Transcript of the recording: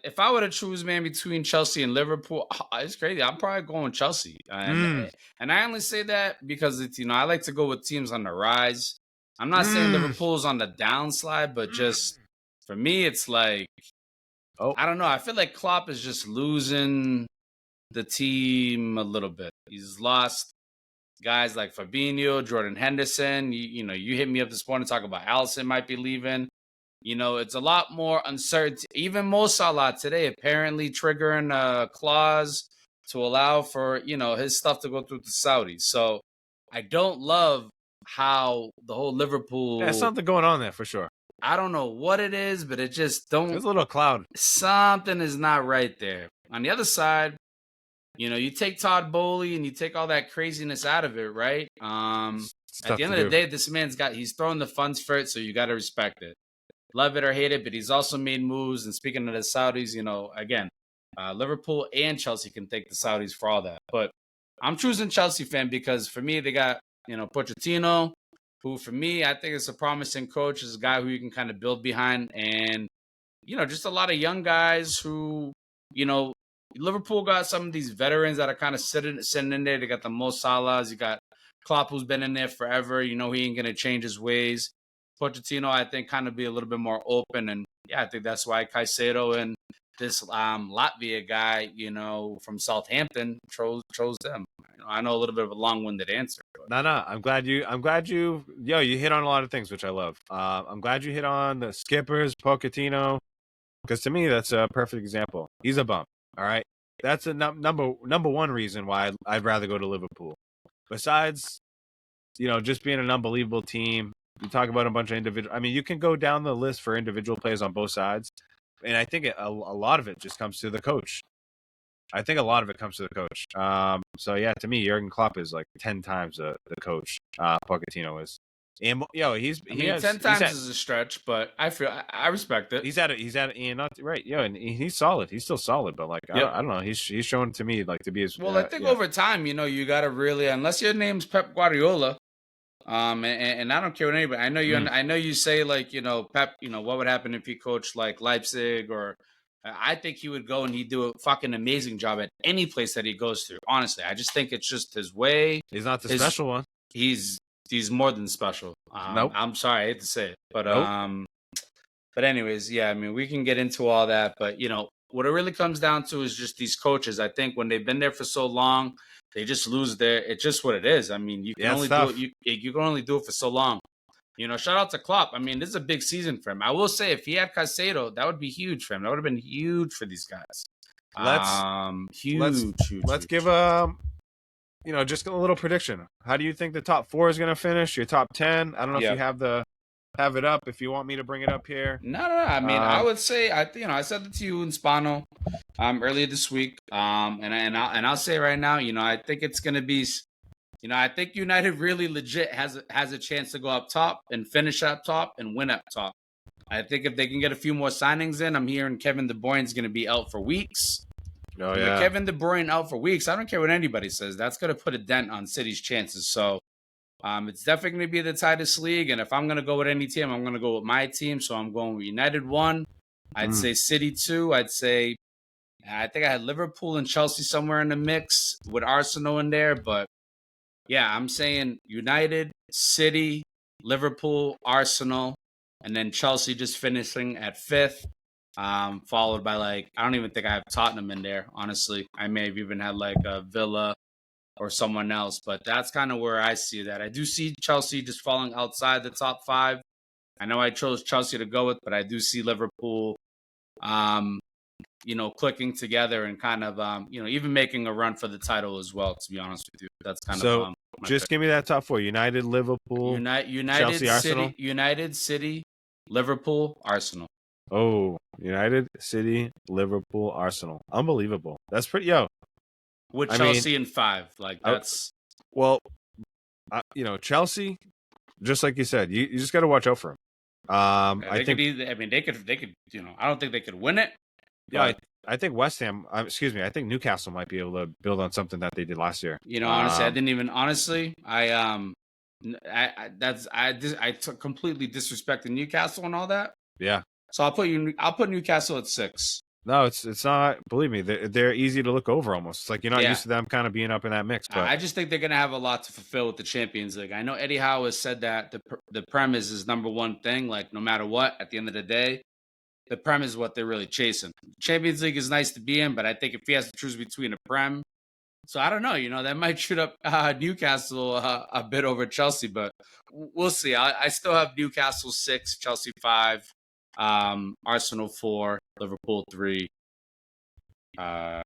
if I were to choose, man, between Chelsea and Liverpool, it's crazy. I'm probably going Chelsea, and I only say that because it's I like to go with teams on the rise. I'm not saying Liverpool's on the downslide, but just for me, it's like I don't know. I feel like Klopp is just losing the team a little bit. He's lost guys like Fabinho, Jordan Henderson. You hit me up this morning talking about Alisson might be leaving. It's a lot more uncertainty. Even Mo Salah today apparently triggering a clause to allow for, his stuff to go through the Saudis. So I don't love how the whole Liverpool... There's something going on there for sure. I don't know what it is, but it just don't... There's a little cloud. Something is not right there. On the other side, you take Todd Bowley and you take all that craziness out of it, right? At the end of the day, this he's throwing the funds for it, so you got to respect it. Love it or hate it, but he's also made moves. And speaking of the Saudis, again, Liverpool and Chelsea can thank the Saudis for all that. But I'm choosing Chelsea, fan, because for me, they got, Pochettino, who for me, I think is a promising coach, is a guy who you can kind of build behind. And, just a lot of young guys who, Liverpool got some of these veterans that are kind of sitting in there. They got the Mo Salahs. You got Klopp, who's been in there forever. He ain't going to change his ways. Pochettino, I think, kind of be a little bit more open. And, yeah, I think that's why Caicedo and this Latvia guy, from Southampton chose them. I know a little bit of a long-winded answer. But. No. I'm glad you hit on a lot of things, which I love. I'm glad you hit on the skippers, Pochettino, because to me, that's a perfect example. He's a bum, all right? That's a number one reason why I'd rather go to Liverpool. Besides, just being an unbelievable team. You talk about a bunch of individual. I mean, you can go down the list for individual players on both sides, and I think a lot of it just comes to the coach. I think a lot of it comes to the coach. So yeah, to me, Jurgen Klopp is like 10 times the coach. Pochettino is, and 10 times is a stretch, but I respect it. He's at right, and he's solid. He's still solid, but like I don't know, he's shown to me like to be as well. I think over time, you got to really, unless your name's Pep Guardiola. And I don't care what anybody. I know you. I know you say like Pep. What would happen if he coached like Leipzig or? I think he would go and he'd do a fucking amazing job at any place that he goes to. Honestly, I just think it's just his way. He's not the special one. He's more than special. Nope. I'm sorry, I hate to say it, but nope. But anyways, yeah. I mean, we can get into all that, but what it really comes down to is just these coaches. I think when they've been there for so long. They just lose it's just what it is. I mean, you can only do it. You can only do it for so long. Shout out to Klopp. I mean, this is a big season for him. I will say, if he had Caicedo, that would be huge for him. That would have been huge for these guys. Let's give just a little prediction. How do you think the top 4 is going to finish? Your top 10? I don't know if you have it up. If you want me to bring it up here. No. I mean, I would say I said it to you in Spano earlier this week. And I'll say right now, I think it's going to be, I think United really legit has a chance to go up top and finish up top and win up top. I think if they can get a few more signings in, I'm hearing Kevin De Bruyne is going to be out for weeks. Oh yeah, Kevin De Bruyne out for weeks. I don't care what anybody says. That's going to put a dent on City's chances. So. It's definitely going to be the tightest league, and if I'm going to go with any team, I'm going to go with my team. So I'm going with United 1. I'd say City 2. I think I had Liverpool and Chelsea somewhere in the mix with Arsenal in there. But, yeah, I'm saying United, City, Liverpool, Arsenal, and then Chelsea just finishing at 5th, followed by, I don't even think I have Tottenham in there, honestly. I may have even had, a Villa or someone else, but that's kind of where I see that. I do see Chelsea just falling outside the top 5. I know I chose Chelsea to go with, but I do see Liverpool, clicking together and kind of, even making a run for the title as well, to be honest with you. That's kind of just give me that top 4. United, Liverpool, United, Chelsea, Arsenal. United, City, Liverpool, Arsenal. Oh, United, City, Liverpool, Arsenal. Unbelievable. That's pretty, With Chelsea in 5, that's Chelsea. Just like you said, you just got to watch out for them. They could. I don't think they could win it. Yeah, I think West Ham. I think Newcastle might be able to build on something that they did last year. Honestly, I didn't even. Honestly, I completely disrespected Newcastle and all that. Yeah. So I'll put Newcastle at 6. No, it's not. Believe me, they're easy to look over almost. It's like you're not Yeah. used to them kind of being up in that mix. But I just think they're going to have a lot to fulfill with the Champions League. I know Eddie Howe has said that the Prem is his number one thing. Like, no matter what, at the end of the day, the Prem is what they're really chasing. Champions League is nice to be in, but I think if he has to choose between a Prem, so I don't know, that might shoot up Newcastle a bit over Chelsea, but we'll see. I still have Newcastle 6, Chelsea 5, Arsenal 4, Liverpool 3.